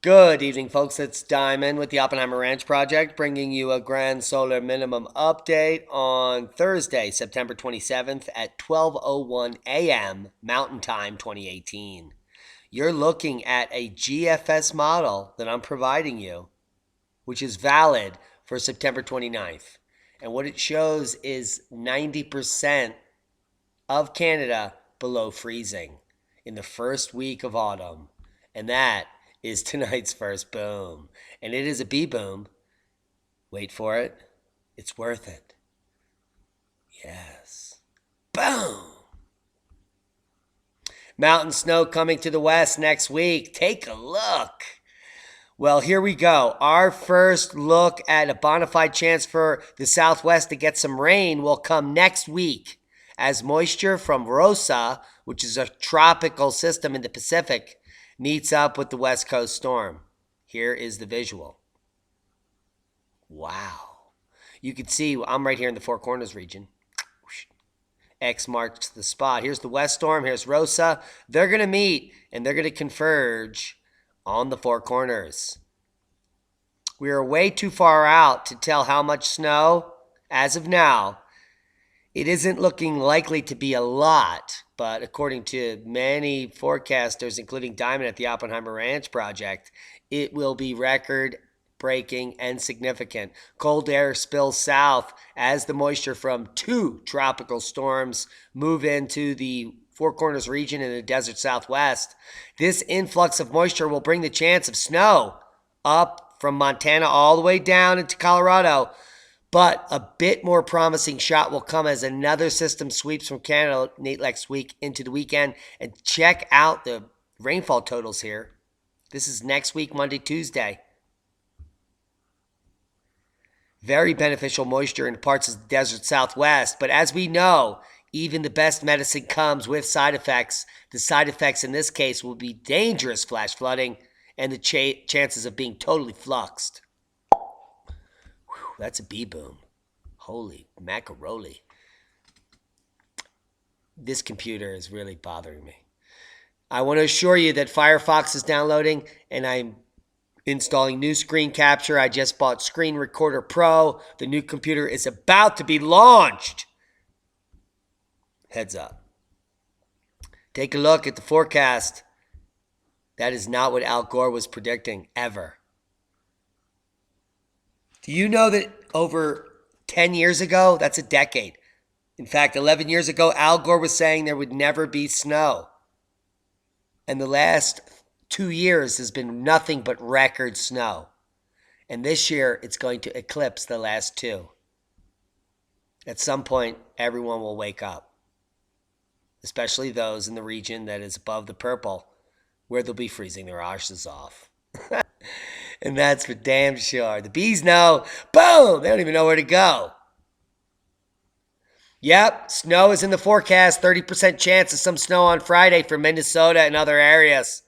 Good evening, folks. It's Diamond with the Oppenheimer Ranch Project, bringing you a grand solar minimum update on Thursday, September 27th at 12:01 a.m. Mountain Time 2018. You're looking at a GFS model that I'm providing you, which is valid for September 29th. And what it shows is 90% of Canada below freezing in the first week of autumn. And that is tonight's first boom. And it is a B boom. Wait for it. It's worth it. Yes. Boom. Mountain snow coming to the west next week. Take a look. Well, here we go. Our first look at a bona fide chance for the Southwest to get some rain will come next week as moisture from Rosa, which is a tropical system in the Pacific, meets up with the West Coast storm. Here is the visual. Wow. You can see I'm right here in the Four Corners region. X marks the spot. Here's the West Storm. Here's Rosa. They're going to meet and they're going to converge on the Four Corners. We are way too far out to tell how much snow. As of now, it isn't looking likely to be a lot, but according to many forecasters, including Diamond at the Oppenheimer Ranch Project, it will be record-breaking and significant. Cold air spills south as the moisture from two tropical storms move into the Four Corners region in the desert Southwest. This influx of moisture will bring the chance of snow up from Montana all the way down into Colorado. But a bit more promising shot will come as another system sweeps from Canada late next week into the weekend. And check out the rainfall totals here. This is next week, Monday, Tuesday. Very beneficial moisture in parts of the desert Southwest. But as we know, even the best medicine comes with side effects. The side effects in this case will be dangerous flash flooding and the chances of being totally fluxed. Whew, that's a B-boom. Holy macaroni. This computer is really bothering me. I want to assure you that Firefox is downloading and I'm installing new screen capture. I just bought Screen Recorder Pro. The new computer is about to be launched. Heads up. Take a look at the forecast. That is not what Al Gore was predicting, ever. Do you know that over 10 years ago, that's a decade. In fact, 11 years ago, Al Gore was saying there would never be snow. And the last 2 years has been nothing but record snow. And this year, it's going to eclipse the last two. At some point, everyone will wake up, especially those in the region that is above the purple, where they'll be freezing their asses off. And that's for damn sure. The bees know. Boom! They don't even know where to go. Yep, snow is in the forecast. 30% chance of some snow on Friday for Minnesota and other areas.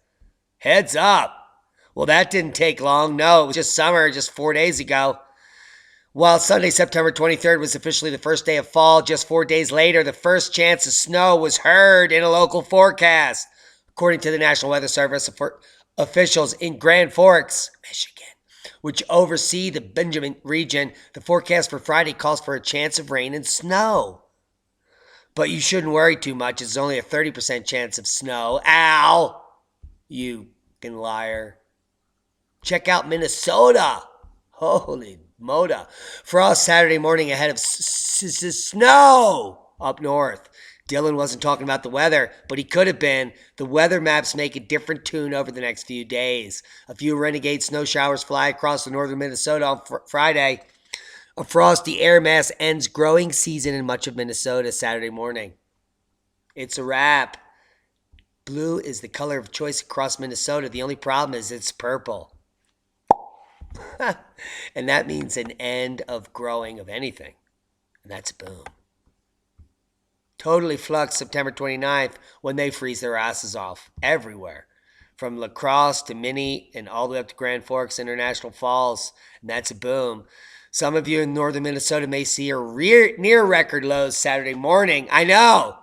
Heads up. Well, that didn't take long. No, it was just summer just 4 days ago. While Sunday, September 23rd was officially the first day of fall, just 4 days later, the first chance of snow was heard in a local forecast. According to the National Weather Service, officials in Grand Forks, Michigan, which oversee the Benjamin region, the forecast for Friday calls for a chance of rain and snow. But you shouldn't worry too much. It's only a 30% chance of snow. Ow! You fucking liar. Check out Minnesota. Holy moda. Frost Saturday morning ahead of snow up north. Dylan wasn't talking about the weather, but he could have been. The weather maps make a different tune over the next few days. A few renegade snow showers fly across the northern Minnesota on Friday. A frosty air mass ends growing season in much of Minnesota Saturday morning. It's a wrap. Blue is the color of choice across Minnesota. The only problem is it's purple. And that means an end of growing of anything. And that's a boom. Totally flux September 29th when they freeze their asses off everywhere. From La Crosse to Minnie and all the way up to Grand Forks International Falls. And that's a boom. Some of you in northern Minnesota may see a near record lows Saturday morning. I know.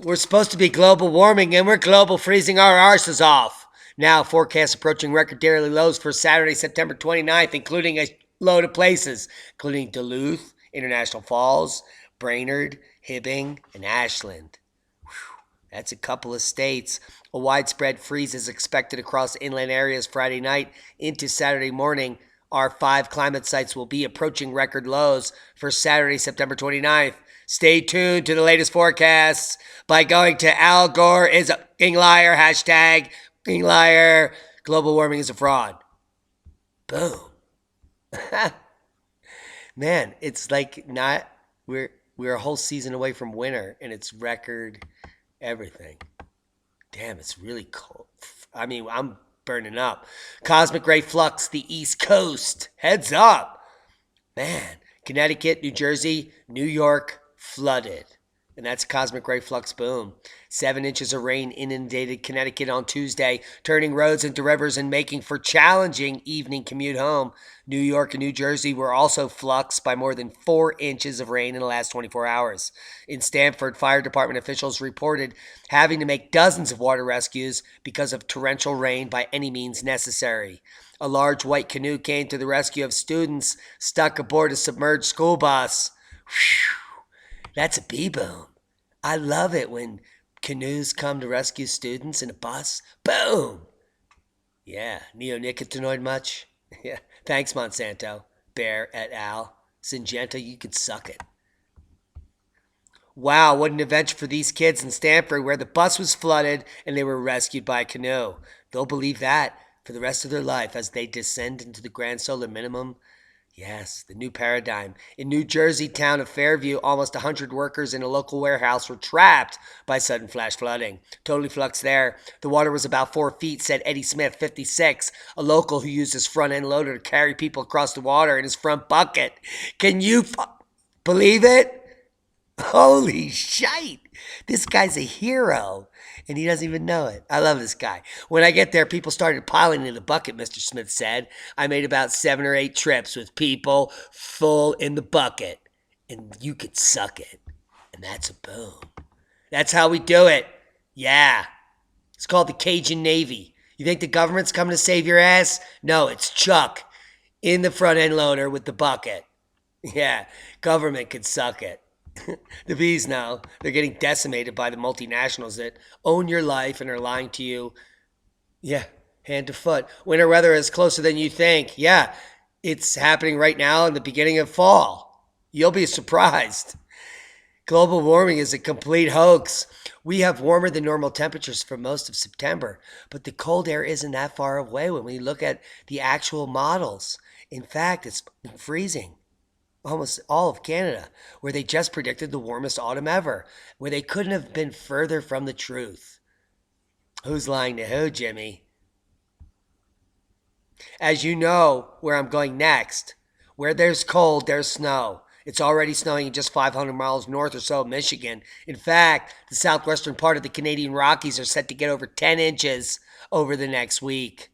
We're supposed to be global warming and we're global freezing our arses off. Now, forecasts approaching record daily lows for Saturday, September 29th, including a load of places, including Duluth, International Falls, Brainerd, Hibbing, and Ashland. That's a couple of states. A widespread freeze is expected across inland areas Friday night into Saturday morning. Our 5 climate sites will be approaching record lows for Saturday, September 29th. Stay tuned to the latest forecasts by going to Al Gore is a king liar, hashtag king liar, global warming is a fraud. Boom. Man, it's like not, we're a whole season away from winter and it's record everything. Damn, it's really cold. I mean, I'm burning up. Cosmic ray flux, the East Coast. Heads up. Man, Connecticut, New Jersey, New York, flooded. And that's cosmic ray flux boom. 7 inches of rain inundated Connecticut on Tuesday, turning roads into rivers and making for challenging evening commute home. New York and New Jersey were also fluxed by more than 4 inches of rain in the last 24 hours. In Stamford, fire department officials reported having to make dozens of water rescues because of torrential rain by any means necessary. A large white canoe came to the rescue of students stuck aboard a submerged school bus. Whew. That's a B-boom. I love it when canoes come to rescue students in a bus. Boom! Yeah, neonicotinoid much? Yeah, thanks, Monsanto. Bear et al. Syngenta, you could suck it. Wow, what an adventure for these kids in Stamford where the bus was flooded and they were rescued by a canoe. They'll believe that for the rest of their life as they descend into the grand solar minimum. Yes, the new paradigm. In New Jersey town of Fairview, almost 100 workers in a local warehouse were trapped by sudden flash flooding. Totally fluxed there. The water was about 4 feet, said Eddie Smith, 56, a local who used his front-end loader to carry people across the water in his front bucket. Can you believe it? Holy shite. This guy's a hero, and he doesn't even know it. I love this guy. When I get there, people started piling in the bucket, Mr. Smith said. I made about 7 or 8 trips with people full in the bucket, and you could suck it. And that's a boom. That's how we do it. Yeah. It's called the Cajun Navy. You think the government's coming to save your ass? No, it's Chuck in the front end loader with the bucket. Yeah, government could suck it. The bees now, they're getting decimated by the multinationals that own your life and are lying to you. Yeah, hand to foot. Winter weather is closer than you think. Yeah, it's happening right now in the beginning of fall. You'll be surprised. Global warming is a complete hoax. We have warmer than normal temperatures for most of September, but the cold air isn't that far away when we look at the actual models. In fact, it's freezing. Almost all of Canada, where they just predicted the warmest autumn ever, where they couldn't have been further from the truth. Who's lying to who, Jimmy? As you know where I'm going next, where there's cold, there's snow. It's already snowing just 500 miles north or so of Michigan. In fact, the southwestern part of the Canadian Rockies are set to get over 10 inches over the next week.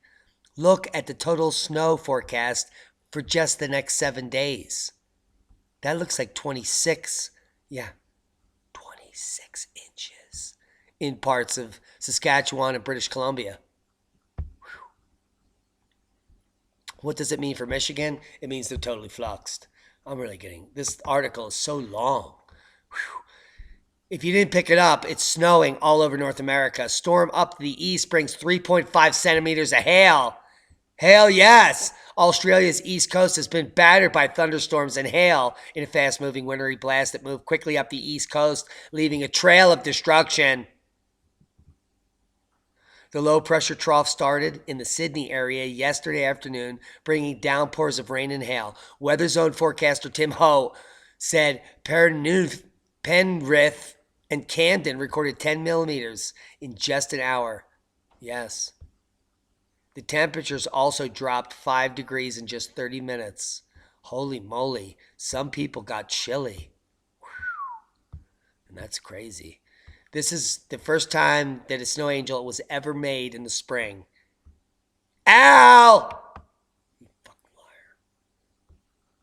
Look at the total snow forecast for just the next 7 days. That looks like 26, 26 inches in parts of Saskatchewan and British Columbia. Whew. What does it mean for Michigan? It means they're totally fluxed. I'm really getting, this article is so long. Whew. If you didn't pick it up, it's snowing all over North America. Storm up to the east brings 3.5 centimeters of hail. Hail, yes! Australia's east coast has been battered by thunderstorms and hail in a fast-moving wintry blast that moved quickly up the east coast, leaving a trail of destruction. The low-pressure trough started in the Sydney area yesterday afternoon, bringing downpours of rain and hail. Weather Zone forecaster Tim Ho said Penrith and Camden recorded 10 millimeters in just an hour. Yes. The temperatures also dropped 5 degrees in just 30 minutes. Holy moly, some people got chilly. Whew. And that's crazy. This is the first time that a snow angel was ever made in the spring. Ow! You fucking liar.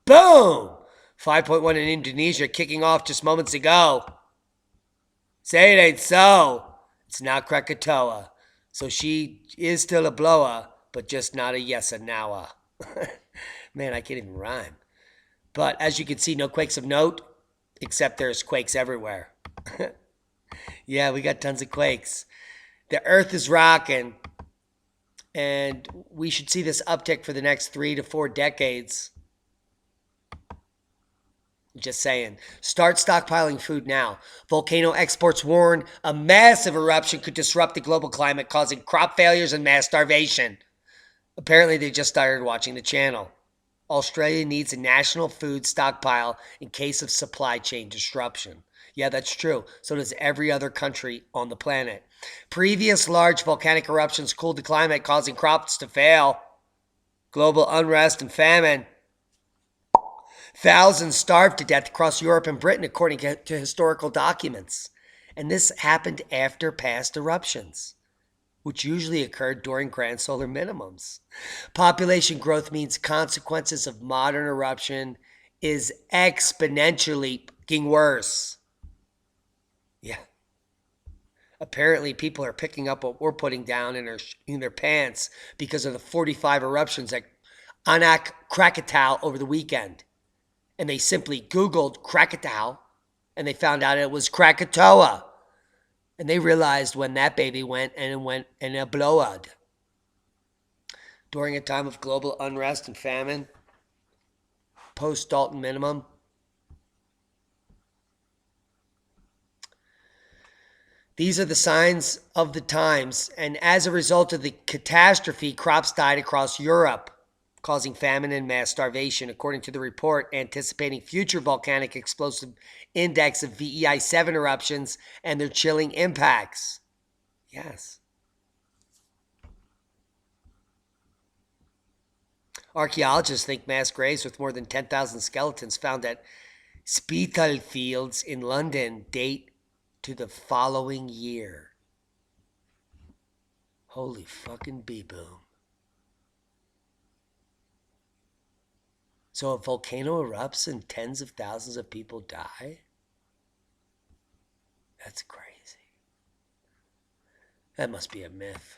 Boom! 5.1 in Indonesia, kicking off just moments ago. Say it ain't so. It's not Krakatoa. So she is still a blower, but just not a yes and nowa. Man, I can't even rhyme. But as you can see, no quakes of note, except there's quakes everywhere. Yeah, we got tons of quakes. The earth is rocking, and we should see this uptick for the next 3 to 4 decades. Just saying. Start stockpiling food now. Volcano experts warn a massive eruption could disrupt the global climate, causing crop failures and mass starvation. Apparently, they just started watching the channel. Australia needs a national food stockpile in case of supply chain disruption. Yeah, that's true. So does every other country on the planet. Previous large volcanic eruptions cooled the climate, causing crops to fail. Global unrest and famine. Thousands starved to death across Europe and Britain, according to historical documents. And this happened after past eruptions, which usually occurred during grand solar minimums. Population growth means consequences of modern eruption is exponentially getting worse. Yeah. Apparently, people are picking up what we're putting down in their pants because of the 45 eruptions at Anak Krakatoa over the weekend. And they simply Googled Krakatoa, and they found out it was Krakatoa. And they realized when that baby went and it went in a blowout. During a time of global unrest and famine, post-Dalton minimum, these are the signs of the times. And as a result of the catastrophe, crops died across Europe, causing famine and mass starvation, according to the report anticipating future volcanic explosive index of VEI 7 eruptions and their chilling impacts. Yes. Archaeologists think mass graves with more than 10,000 skeletons found at Spitalfields in London date to the following year. Holy fucking bee-boom. So a volcano erupts and tens of thousands of people die? That's crazy. That must be a myth.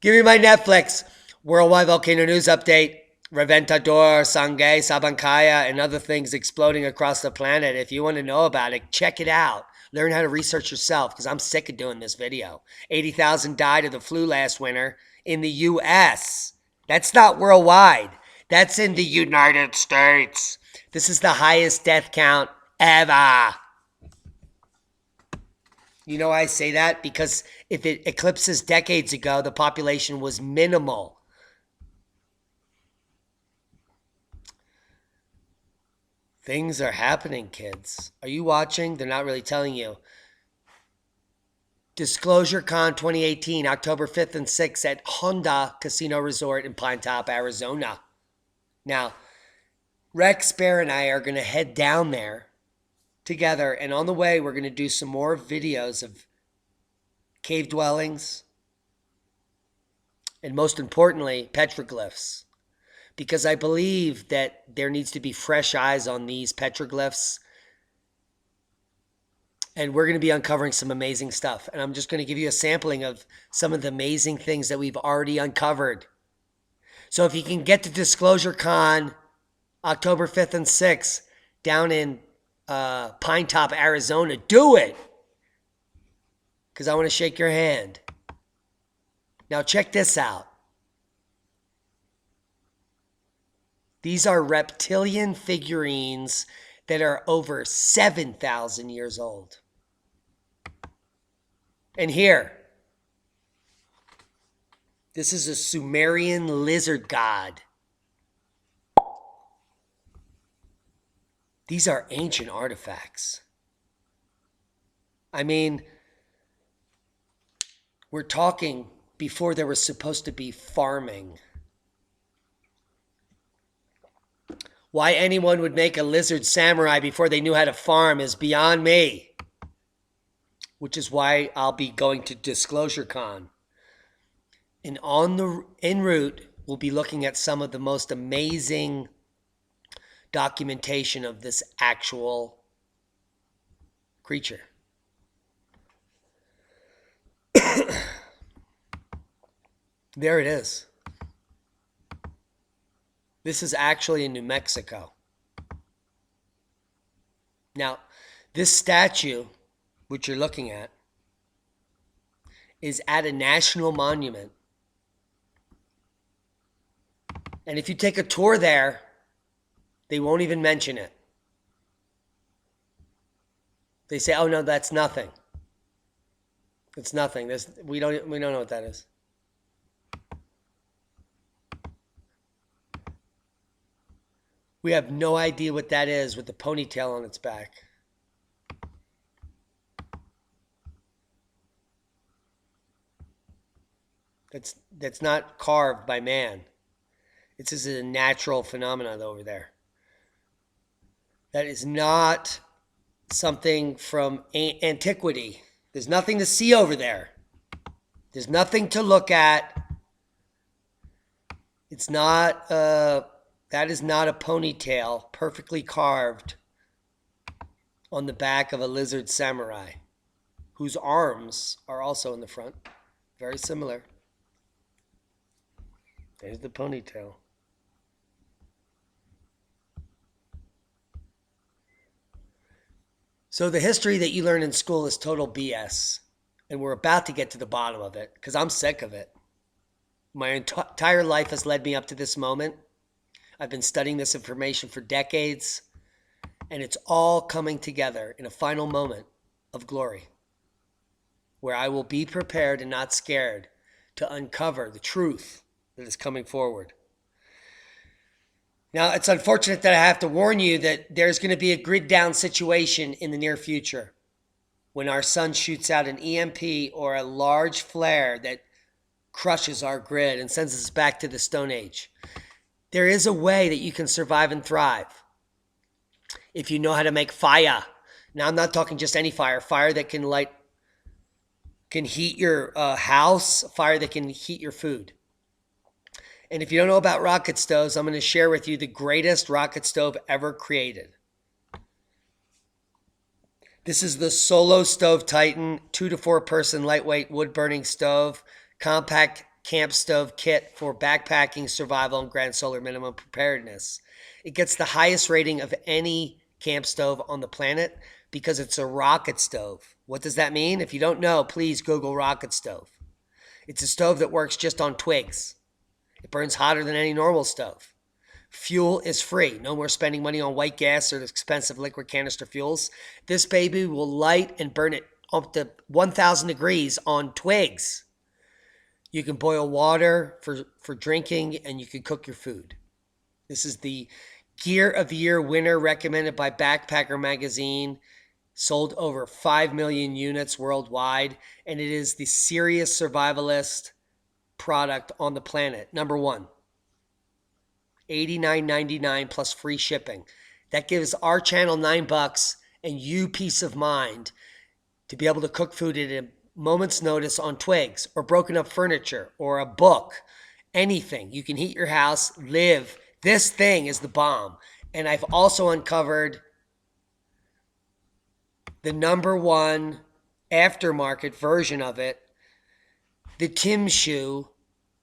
Give me my Netflix. Worldwide volcano news update. Reventador, Sangay, Sabancaya, and other things exploding across the planet. If you want to know about it, check it out. Learn how to research yourself, because I'm sick of doing this video. 80,000 died of the flu last winter in the U.S. That's not worldwide. That's in the United States. This is the highest death count ever. You know why I say that? Because if it eclipses decades ago, the population was minimal. Things are happening, kids. Are you watching? They're not really telling you. Disclosure Con 2018, October 5th and 6th at Honda Casino Resort in Pine Top, Arizona. Now, Rex, Bear, and I are going to head down there together. And on the way, we're going to do some more videos of cave dwellings. And most importantly, petroglyphs. Because I believe that there needs to be fresh eyes on these petroglyphs. And we're going to be uncovering some amazing stuff. And I'm just going to give you a sampling of some of the amazing things that we've already uncovered. So if you can get to Disclosure Con, October 5th and 6th, down in Pine Top, Arizona, do it. Because I want to shake your hand. Now check this out. These are reptilian figurines that are over 7,000 years old. And here, this is a Sumerian lizard god. These are ancient artifacts. I mean, we're talking before there was supposed to be farming. Why anyone would make a lizard samurai before they knew how to farm is beyond me. Which is why I'll be going to Disclosure Con. And en route, we'll be looking at some of the most amazing documentation of this actual creature. There it is. This is actually in New Mexico. Now, this statue, which you're looking at, is at a national monument. And if you take a tour there, they won't even mention it. They say, "Oh no, that's nothing. It's nothing. We don't know what that is." We have no idea what that is with the ponytail on its back. That's not carved by man. It's just a natural phenomenon over there. That is not something from antiquity. There's nothing to see over there. There's nothing to look at. It's not, that is not a ponytail perfectly carved on the back of a lizard samurai, whose arms are also in the front. Very similar. There's the ponytail. So the history that you learn in school is total BS. And we're about to get to the bottom of it because I'm sick of it. My entire life has led me up to this moment. I've been studying this information for decades. And it's all coming together in a final moment of glory, where I will be prepared and not scared to uncover the truth that is coming forward. Now, it's unfortunate that I have to warn you that there's going to be a grid down situation in the near future when our sun shoots out an EMP or a large flare that crushes our grid and sends us back to the Stone Age. There is a way that you can survive and thrive if you know how to make fire. Now, I'm not talking just any fire that can heat your house, fire that can heat your food. And if you don't know about rocket stoves, I'm going to share with you the greatest rocket stove ever created. This is the Solo Stove Titan 2 to 4 person lightweight wood burning stove, compact camp stove kit for backpacking, survival, and grand solar minimum preparedness. It gets the highest rating of any camp stove on the planet because it's a rocket stove. What does that mean? If you don't know, please Google rocket stove. It's a stove that works just on twigs. It burns hotter than any normal stove. Fuel is free. No more spending money on white gas or expensive liquid canister fuels. This baby will light and burn it up to 1,000 degrees on twigs. You can boil water for drinking, and you can cook your food. This is the Gear of the Year winner recommended by Backpacker Magazine. Sold over 5 million units worldwide, and it is the serious survivalist product on the planet. Number one, $89.99 plus free shipping. That gives our channel $9 and you peace of mind to be able to cook food at a moment's notice on twigs or broken up furniture or a book, anything. You can heat your house, live. This thing is the bomb. And I've also uncovered the number one aftermarket version of it, the Tim Shoe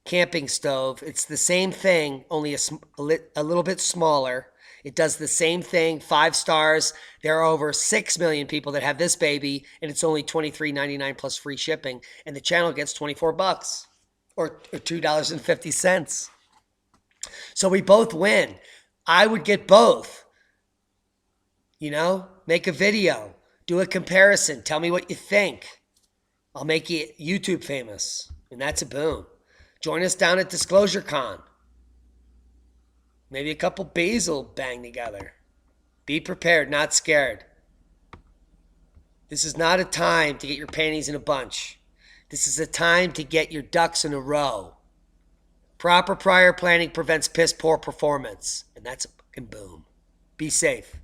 camping stove. It's the same thing, only a little bit smaller. It does the same thing, 5 stars. There are over 6 million people that have this baby, and it's only $23.99 plus free shipping. And the channel gets $24 or $2.50. So we both win. I would get both. You know, make a video, do a comparison, tell me what you think. I'll make you YouTube famous, and that's a boom. Join us down at Disclosure Con. Maybe a couple bees will bang together. Be prepared, not scared. This is not a time to get your panties in a bunch. This is a time to get your ducks in a row. Proper prior planning prevents piss poor performance. And that's a fucking boom. Be safe.